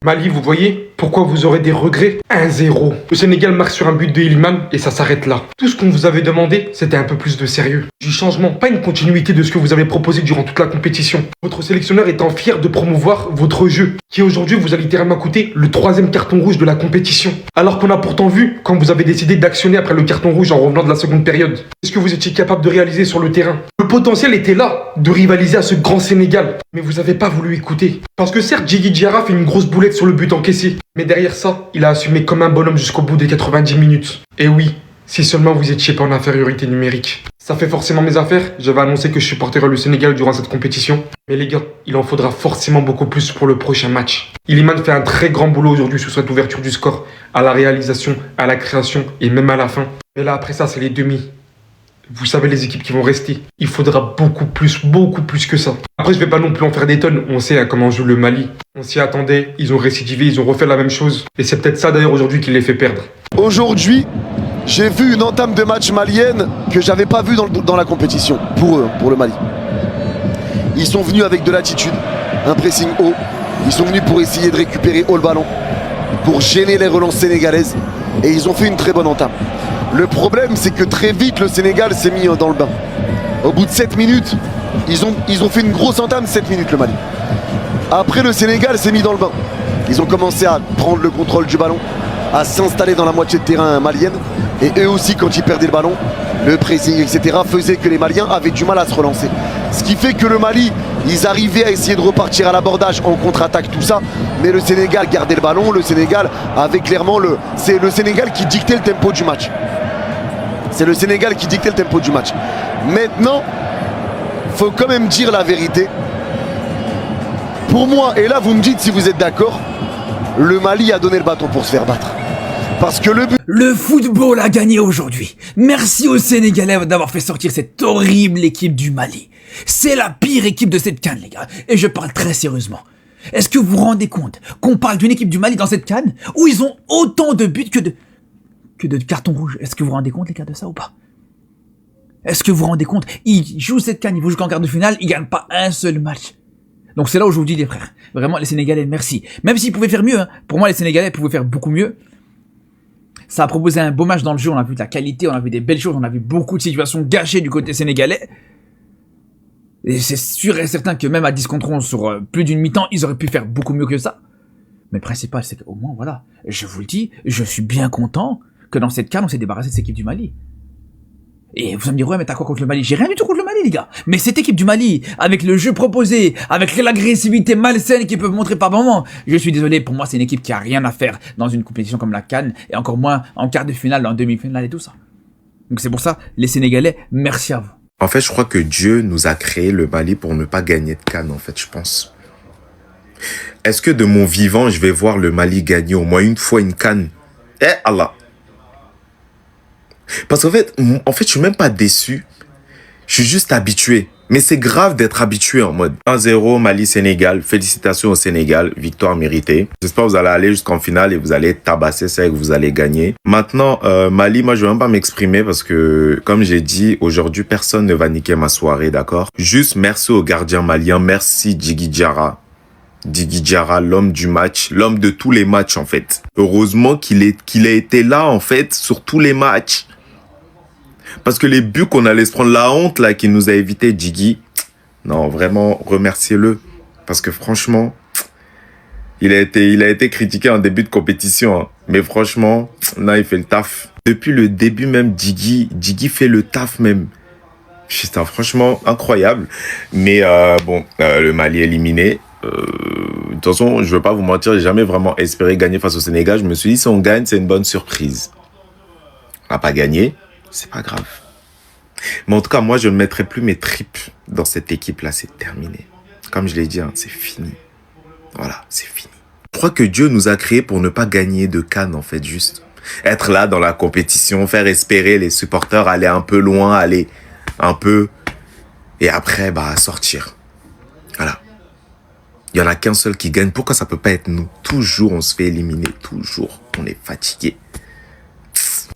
Mali, vous voyez pourquoi vous aurez des regrets? 1-0. Le Sénégal marque sur un but de Iliman et ça s'arrête là. Tout ce qu'on vous avait demandé, c'était un peu plus de sérieux. Du changement, pas une continuité de ce que vous avez proposé durant toute la compétition. Votre sélectionneur étant fier de promouvoir votre jeu, qui aujourd'hui vous a littéralement coûté le 3e carton rouge de la compétition. Alors qu'on a pourtant vu quand vous avez décidé d'actionner après le carton rouge en revenant de la seconde période. Est-ce que vous étiez capable de réaliser sur le terrain? Le potentiel était là de rivaliser à ce grand Sénégal, mais vous n'avez pas voulu écouter. Parce que certes, Djigui Diarra fait une grosse boulette sur le but encaissé, mais derrière ça, il a assumé comme un bonhomme jusqu'au bout des 90 minutes. Et oui, si seulement vous étiez pas en infériorité numérique. Ça fait forcément mes affaires, j'avais annoncé que je supporterais le Sénégal durant cette compétition. Mais les gars, il en faudra forcément beaucoup plus pour le prochain match. Iliman fait un très grand boulot aujourd'hui sur cette ouverture du score, à la réalisation, à la création et même à la fin. Mais là, après ça, c'est les demi. Vous savez les équipes qui vont rester. Il faudra beaucoup plus que ça. Après, je vais pas non plus en faire des tonnes. On sait comment joue le Mali. On s'y attendait, ils ont récidivé, ils ont refait la même chose. Et c'est peut-être ça d'ailleurs aujourd'hui qui les fait perdre. Aujourd'hui, j'ai vu une entame de match malienne que j'avais pas vue dans la compétition. Pour eux, pour le Mali. Ils sont venus avec de l'attitude, un pressing haut. Ils sont venus pour essayer de récupérer haut le ballon, pour gêner les relances sénégalaises. Et ils ont fait une très bonne entame. Le problème, c'est que très vite, le Sénégal s'est mis dans le bain. Au bout de 7 minutes, ils ont fait une grosse entame, 7 minutes le Mali. Après, le Sénégal s'est mis dans le bain. Ils ont commencé à prendre le contrôle du ballon, à s'installer dans la moitié de terrain malienne. Et eux aussi, quand ils perdaient le ballon, le pressing, etc., faisait que les Maliens avaient du mal à se relancer. Ce qui fait que le Mali, ils arrivaient à essayer de repartir à l'abordage en contre-attaque, tout ça. Mais le Sénégal gardait le ballon. Le Sénégal avait clairement c'est le Sénégal qui dictait le tempo du match. C'est le Sénégal qui dictait le tempo du match. Maintenant, faut quand même dire la vérité. Pour moi, et là vous me dites si vous êtes d'accord, le Mali a donné le bâton pour se faire battre. Parce que le football a gagné aujourd'hui. Merci aux Sénégalais d'avoir fait sortir cette horrible équipe du Mali. C'est la pire équipe de cette CAN, les gars. Et je parle très sérieusement. Est-ce que vous vous rendez compte qu'on parle d'une équipe du Mali dans cette CAN où ils ont autant de buts que de cartons rouges? Est-ce que vous vous rendez compte, les gars, de ça ou pas? Est-ce que vous vous rendez compte? Ils jouent cette CAN, ils vont jusqu'en quart de finale, ils gagnent pas un seul match. Donc c'est là où je vous dis, les frères, vraiment, les Sénégalais, merci. Même s'ils pouvaient faire mieux, hein. Pour moi, les Sénégalais pouvaient faire beaucoup mieux. Ça a proposé un beau match dans le jeu, on a vu de la qualité, on a vu des belles choses, on a vu beaucoup de situations gâchées du côté sénégalais. Et c'est sûr et certain que même à 10 contre 11 sur plus d'une mi-temps, ils auraient pu faire beaucoup mieux que ça. Mais le principal, c'est qu'au moins, voilà, je vous le dis, je suis bien content que dans cette CAN, on s'est débarrassé de cette équipe du Mali. Et vous allez me dire, ouais, mais t'as quoi contre le Mali? J'ai rien du tout contre le Mali, les gars. Mais cette équipe du Mali, avec le jeu proposé, avec l'agressivité malsaine qu'ils peuvent montrer par moments, je suis désolé, pour moi, c'est une équipe qui a rien à faire dans une compétition comme la CAN, et encore moins en quart de finale, en demi-finale et tout ça. Donc c'est pour ça, les Sénégalais, merci à vous. En fait, je crois que Dieu nous a créé le Mali pour ne pas gagner de CAN, en fait, je pense. Est-ce que de mon vivant, je vais voir le Mali gagner au moins une fois une CAN? Eh Allah! Parce qu'en fait, je suis même pas déçu. Je suis juste habitué. Mais c'est grave d'être habitué en mode 1-0 Mali-Sénégal. Félicitations au Sénégal. Victoire méritée. J'espère que vous allez aller jusqu'en finale et vous allez tabasser ça et que vous allez gagner. Maintenant, Mali, moi, je vais même pas m'exprimer parce que, comme j'ai dit, aujourd'hui, personne ne va niquer ma soirée, d'accord? Juste merci au gardien malien. Merci Djigui Diarra. Djigui Diarra, l'homme du match, l'homme de tous les matchs, en fait. Heureusement qu'il a été là, en fait, sur tous les matchs. Parce que les buts qu'on allait se prendre, la honte là qui nous a évité Djigui, non, vraiment, remerciez-le. Parce que franchement, il a été critiqué en début de compétition. Hein. Mais franchement, là, il fait le taf. Depuis le début même, Djigui fait le taf même. Putain, franchement, incroyable. Mais le Mali est éliminé. De toute façon, je veux pas vous mentir, j'ai jamais vraiment espéré gagner face au Sénégal. Je me suis dit, si on gagne, c'est une bonne surprise. On n'a pas gagné. C'est pas grave. Mais en tout cas, moi, je ne mettrai plus mes tripes dans cette équipe-là. C'est terminé. Comme je l'ai dit, hein, c'est fini. Voilà, c'est fini. Je crois que Dieu nous a créés pour ne pas gagner de CAN, en fait, juste. Être là dans la compétition, faire espérer les supporters, aller un peu loin, aller un peu... Et après, sortir. Voilà. Il n'y en a qu'un seul qui gagne. Pourquoi ça peut pas être nous? Toujours, on se fait éliminer. Toujours. On est fatigué.